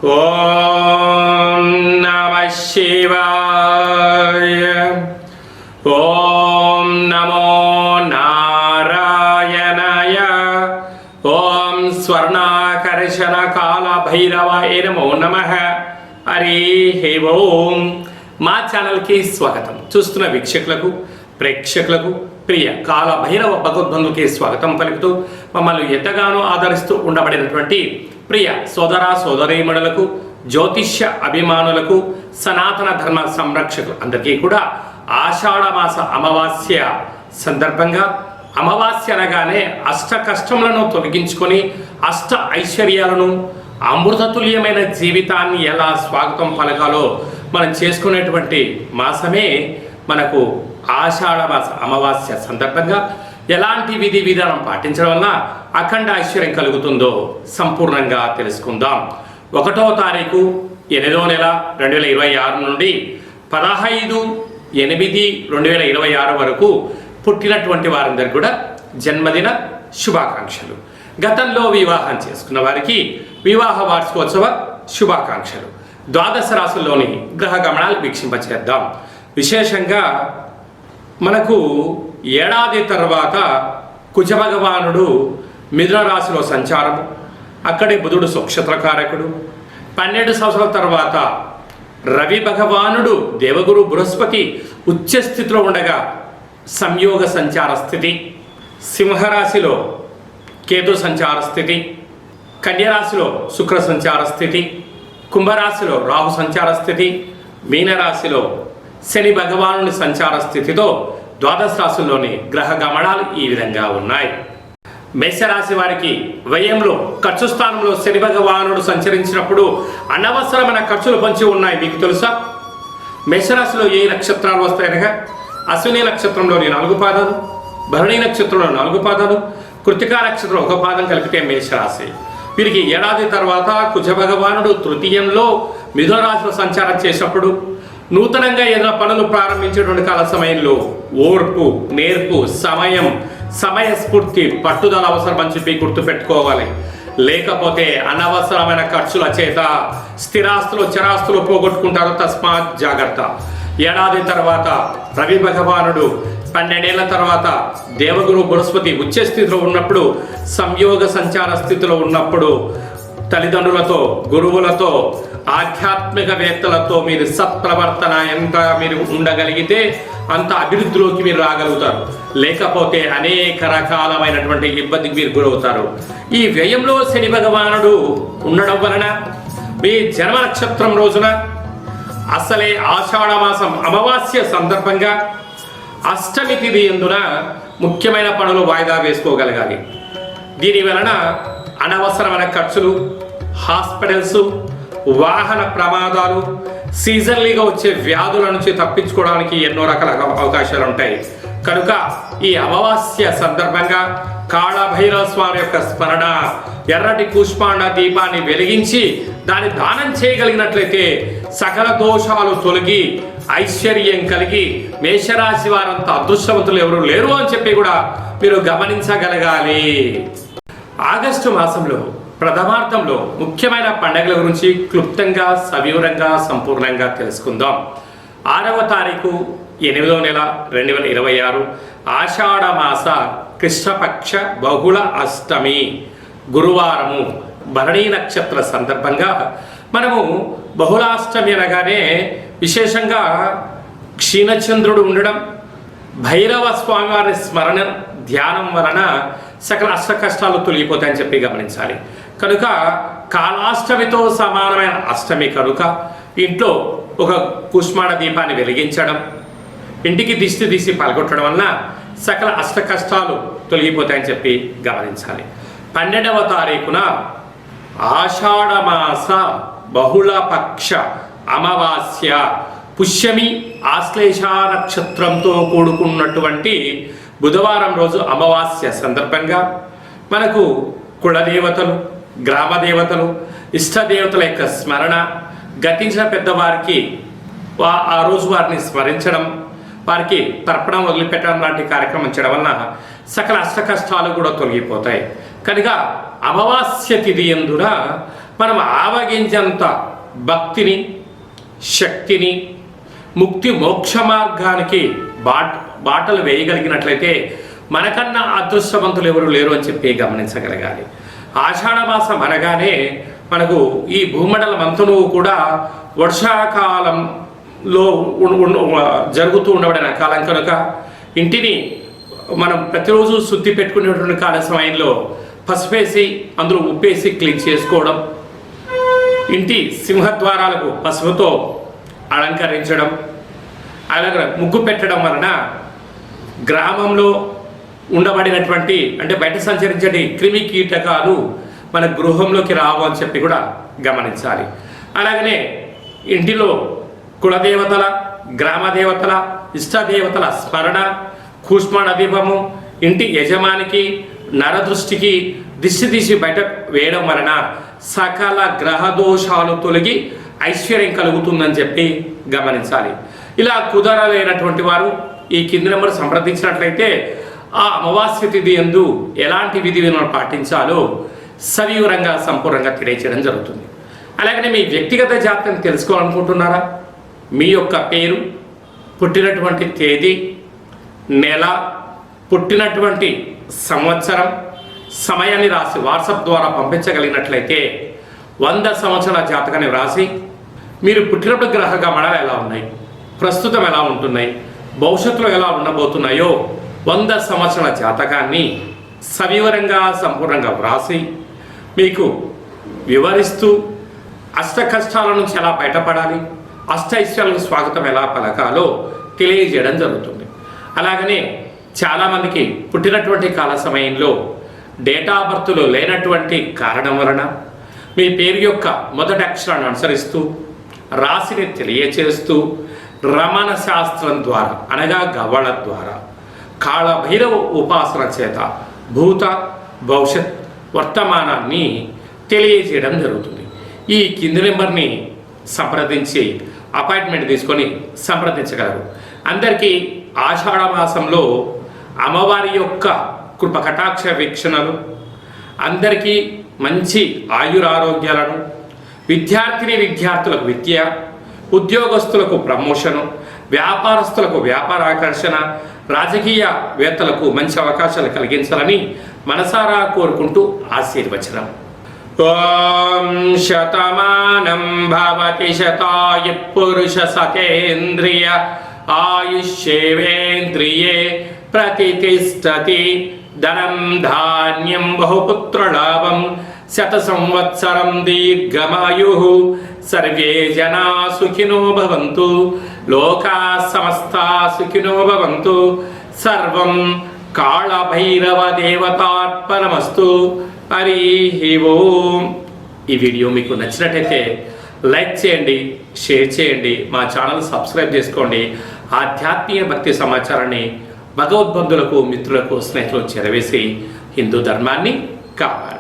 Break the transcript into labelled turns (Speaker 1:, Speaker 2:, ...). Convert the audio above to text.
Speaker 1: ఓం నమః శివాయ. ఓం నమో నారాయణాయ. ఓం స్వర్ణాకర్షణ కాల భైరవాయ నమో నమః. హరి ఓం. మా ఛానల్కి స్వాగతం. చూస్తున్న వీక్షకులకు, ప్రేక్షకులకు, ప్రియ కాల భైరవ భగవద్బంధుకి స్వాగతం పలుకుతూ మమ్మల్ని ఎంతగానో ఆదరిస్తూ ఉండబడినటువంటి ప్రియ సోదర సోదరీమణులకు, జ్యోతిష్య అభిమానులకు, సనాతన ధర్మ సంరక్షకులు అందరికీ కూడా ఆషాఢమాస అమావాస్య సందర్భంగా, అమావాస్య అనగానే అష్ట కష్టములను తొలగించుకొని అష్ట ఐశ్వర్యాలను, అమృతతుల్యమైన జీవితాన్ని ఎలా స్వాగతం పలకాలో మనం చేసుకునేటువంటి మాసమే మనకు ఆషాఢమాస అమావాస్య సందర్భంగా ఎలాంటి విధి విధానం పాటించడం వల్ల అఖండ ఐశ్వర్యం కలుగుతుందో సంపూర్ణంగా తెలుసుకుందాం. 1వ తారీఖు 8వ నెల 2026 నుండి 15/8/2026 వరకు పుట్టినటువంటి వారందరికీ కూడా జన్మదిన శుభాకాంక్షలు. గతంలో వివాహం చేసుకున్న వారికి వివాహ వార్షికోత్సవ శుభాకాంక్షలు. ద్వాదశ రాశుల్లోని గ్రహ గమనాలు వీక్షింపచేద్దాం. విశేషంగా మనకు ఏడాది తర్వాత కుజ భగవానుడు మిథున రాశిలో సంచారము, అక్కడే బుధుడు సుక్షత్రకారకుడు. 12 సంవత్సరాల తర్వాత రవి భగవానుడు దేవగురు బృహస్పతి ఉచ్చస్థితిలో ఉండగా సంయోగ సంచార స్థితి, సింహరాశిలో కేతు సంచార స్థితి, కన్యరాశిలో శుక్ర సంచార స్థితి, కుంభరాశిలో రాహు సంచార స్థితి, మీనరాశిలో శని భగవానుని సంచార స్థితితో ద్వాదశ రాశుల్లోని గ్రహ గమనాలు ఈ విధంగా ఉన్నాయి. మేషరాశి వారికి వ్యయంలో ఖర్చు స్థానంలో శని భగవానుడు సంచరించినప్పుడు అనవసరమైన ఖర్చులు పొంచి ఉన్నాయి. మీకు తెలుసా? మేషరాశిలో ఏ నక్షత్రాలు వస్తాయనగా అశ్విని నక్షత్రంలోని 4 పాదాలు, భరణి నక్షత్రంలో 4 పాదాలు, కృతికా నక్షత్రం 1 పాదం కలిపితే మేషరాశి. వీరికి ఏడాది తర్వాత కుజ భగవానుడు తృతీయంలో మిథున రాశిలో సంచారం చేసినప్పుడు నూతనంగా ఏదైనా పనులు ప్రారంభించేటువంటి కాల సమయంలో ఓర్పు, నేర్పు, సమయస్ఫూర్తి, పట్టుదల అవసరం అని చెప్పి గుర్తుపెట్టుకోవాలి. లేకపోతే అనవసరమైన ఖర్చుల చేత స్థిరాస్తులు, చరాస్తులు పోగొట్టుకుంటారు. తస్మాత్ జాగ్రత్త. ఏడాది తర్వాత రవి భగవానుడు 12 ఏళ్ల తర్వాత దేవగురు బృహస్పతి ఉచ్చస్థితిలో ఉన్నప్పుడు, సంయోగ సంచార స్థితిలో ఉన్నప్పుడు తల్లిదండ్రులతో, గురువులతో, ఆధ్యాత్మికవేత్తలతో మీరు సత్ప్రవర్తన ఎంత మీరు ఉండగలిగితే అంత అభివృద్ధిలోకి మీరు రాగలుగుతారు. లేకపోతే అనేక రకాలమైనటువంటి ఇబ్బందికి మీరు గురవుతారు. ఈ వ్యయంలో శని భగవానుడు ఉండడం వలన మీ జన్మ నక్షత్రం రోజున అసలే ఆషాఢమాసం అమావాస్య సందర్భంగా అష్టమి తిథి యందున ముఖ్యమైన పనులు వాయిదా వేసుకోగలగాలి. దీని వలన అనవసరమైన ఖర్చులు, హాస్పిటల్స్, వాహన ప్రమాదాలు, సీజన్లీగా వచ్చే వ్యాధుల నుంచి తప్పించుకోవడానికి ఎన్నో రకాల అవకాశాలు ఉంటాయి. కనుక ఈ అమావాస్య సందర్భంగా కాళభైరవ స్వామి యొక్క స్మరణ, ఎర్రటి పుష్పాండ దీపాన్ని వెలిగించి దాన్ని దానం చేయగలిగినట్లయితే సకల దోషాలు తొలగి ఐశ్వర్యం కలిగి మేషరాశి వారంతా అదృష్టవంతులు ఎవరు లేరు అని చెప్పి కూడా మీరు గమనించగలగాలి. ఆగస్టు మాసంలో ప్రథమార్థంలో ముఖ్యమైన పండుగల గురించి క్లుప్తంగా, సవివరంగా, సంపూర్ణంగా తెలుసుకుందాం. 6వ తారీఖు 8వ నెల 2026 ఆషాఢమాస కృష్ణపక్ష బహుళ అష్టమి గురువారము, భరణీ నక్షత్ర సందర్భంగా మనము బహుళాష్టమి అనగానే విశేషంగా క్షీణచంద్రుడు ఉండడం, భైరవ స్వామివారి స్మరణ ధ్యానం వలన సకల అష్ట కష్టాలు తొలగిపోతాయని చెప్పి గమనించాలి. కనుక కాలాష్టమితో సమానమైన అష్టమి కనుక ఇంట్లో ఒక కుష్మాండ దీపాన్ని వెలిగించడం, ఇంటికి దిష్టి తీసి పలగొట్టడం వలన సకల అష్ట కష్టాలు తొలగిపోతాయని చెప్పి గమనించాలి. 12వ తారీఖున ఆషాఢమాస బహుళపక్ష అమావాస్య, పుష్యమి ఆశ్లేష నక్షత్రంతో కూడుకున్నటువంటి బుధవారం రోజు అమావాస్య సందర్భంగా మనకు కులదేవతలు, గ్రామదేవతలు, ఇష్టదేవతల యొక్క స్మరణ, గతించిన పెద్దవారికి ఆ రోజు వారిని స్మరించడం, వారికి తర్పణం వదిలిపెట్టడం లాంటి కార్యక్రమం చేయడం వలన సకల అష్ట కష్టాలు కూడా తొలగిపోతాయి. కనుక అమావాస్య తిథి యందున మనం ఆవగించంత భక్తిని, శక్తిని, ముక్తి మోక్ష మార్గానికి బాటలు వేయగలిగినట్లయితే మనకన్నా అదృష్టవంతులు ఎవరు లేరు అని చెప్పి గమనించగలగాలి. ఆషాఢమాసం అనగానే మనకు ఈ భూమండలం అంతను కూడా వర్షాకాలంలో జరుగుతూ ఉండబడిన కాలం కనుక ఇంటిని మనం ప్రతిరోజు శుద్ధి పెట్టుకునేటువంటి కాల సమయంలో పసుపేసి అందులో ఉప్పేసి క్లీన్ చేసుకోవడం, ఇంటి సింహద్వారాలకు పసుపుతో అలంకరించడం, అలాగే ముగ్గు పెట్టడం వలన గ్రామంలో ఉండబడినటువంటి అంటే బయట సంచరించే క్రిమి కీటకాలు మన గృహంలోకి రావు అని చెప్పి కూడా గమనించాలి. అలాగనే ఇంటిలో కులదేవతల, గ్రామ దేవతల, ఇష్టదేవతల స్మరణ, కూష్మాణ దీపము ఇంటి యజమానికి నరదృష్టికి దిష్టి తీసి బయట వేయడం వలన సకల గ్రహ దోషాలు తొలగి ఐశ్వర్యం కలుగుతుందని చెప్పి గమనించాలి. ఇలా కుదరలేనటువంటి వారు ఈ కింది నెంబర్ సంప్రదించినట్లయితే ఆ అమావాస్య తిథి యందు ఎలాంటి విధి విధానాలు పాటించాలో సవివరంగా సంపూర్ణంగా తెలియచేయడం జరుగుతుంది. అలాగనే మీ వ్యక్తిగత జాతకం తెలుసుకోవాలనుకుంటున్నారా? మీ యొక్క పేరు, పుట్టినటువంటి తేదీ, నెల, పుట్టినటువంటి సంవత్సరం, సమయాన్ని రాసి వాట్సాప్ ద్వారా పంపించగలిగినట్లయితే 100 సంవత్సరాల జాతకాన్ని వ్రాసి మీరు పుట్టినప్పుడు గ్రహ గమనాలు ఎలా ఉన్నాయి, ప్రస్తుతం ఎలా ఉంటున్నాయి, భవిష్యత్తులో ఎలా ఉండబోతున్నాయో 100 సంవత్సరాల జాతకాన్ని సవివరంగా సంపూర్ణంగా వ్రాసి మీకు వివరిస్తూ అష్ట కష్టాల నుంచి ఎలా బయటపడాలి, అష్ట ఐశ్వర్యాలకు స్వాగతం ఎలా పలకాలో తెలియజేయడం జరుగుతుంది. అలాగనే చాలామందికి పుట్టినటువంటి కాల సమయంలో డేట్ ఆఫ్ బర్త్లో లేనటువంటి కారణం వలన మీ పేరు యొక్క మొదటి అక్షరాన్ని అనుసరిస్తూ రాశిని తెలియచేస్తూ రమణ శాస్త్రం ద్వారా అనగా గవ్వళ ద్వారా కాళభైరవ ఉపాసన చేత భూత, భవిష్యత్, వర్తమానాన్ని తెలియజేయడం జరుగుతుంది. ఈ కింది నెంబర్ని సంప్రదించి అపాయింట్మెంట్ తీసుకొని సంప్రదించగలరు. అందరికీ ఆషాఢ మాసంలో అమ్మవారి యొక్క కృప కటాక్ష వీక్షణలు, అందరికీ మంచి ఆయురారోగ్యాలను, విద్యార్థులకు విద్య, ఉద్యోగస్తులకు ప్రమోషను, వ్యాపారస్తులకు వ్యాపార ఆకర్షణ, రాజకీయవేత్తలకు మంచి అవకాశాలు కలిగించాలని మనసారా కోరుకుంటూ ఆశీర్వచనం. ఓం శతమానం భవతి శతాయు పురుష సతేంద్రియ ఆయుష్యేవేంద్రియే ప్రతిష్టతి ధనం ధాన్యం బహుపుత్రలాభం శత సంవత్సరం దీర్ఘమాయు సర్వే జనా సుఖినో భవంతు లోకా సమస్తా సుఖినో భవంతు సర్వం కాళభైరవ దేవతార్పణమస్తు. హరి ఓం. ఈ వీడియో మీకు నచ్చినట్టయితే లైక్ చేయండి, షేర్ చేయండి, మా ఛానల్ సబ్స్క్రైబ్ చేసుకోండి. ఆధ్యాత్మిక భక్తి సమాచారాన్ని భగవద్బంధులకు, మిత్రులకు, స్నేహితులకు చేరవేసి హిందూ ధర్మాన్ని కాపాడండి.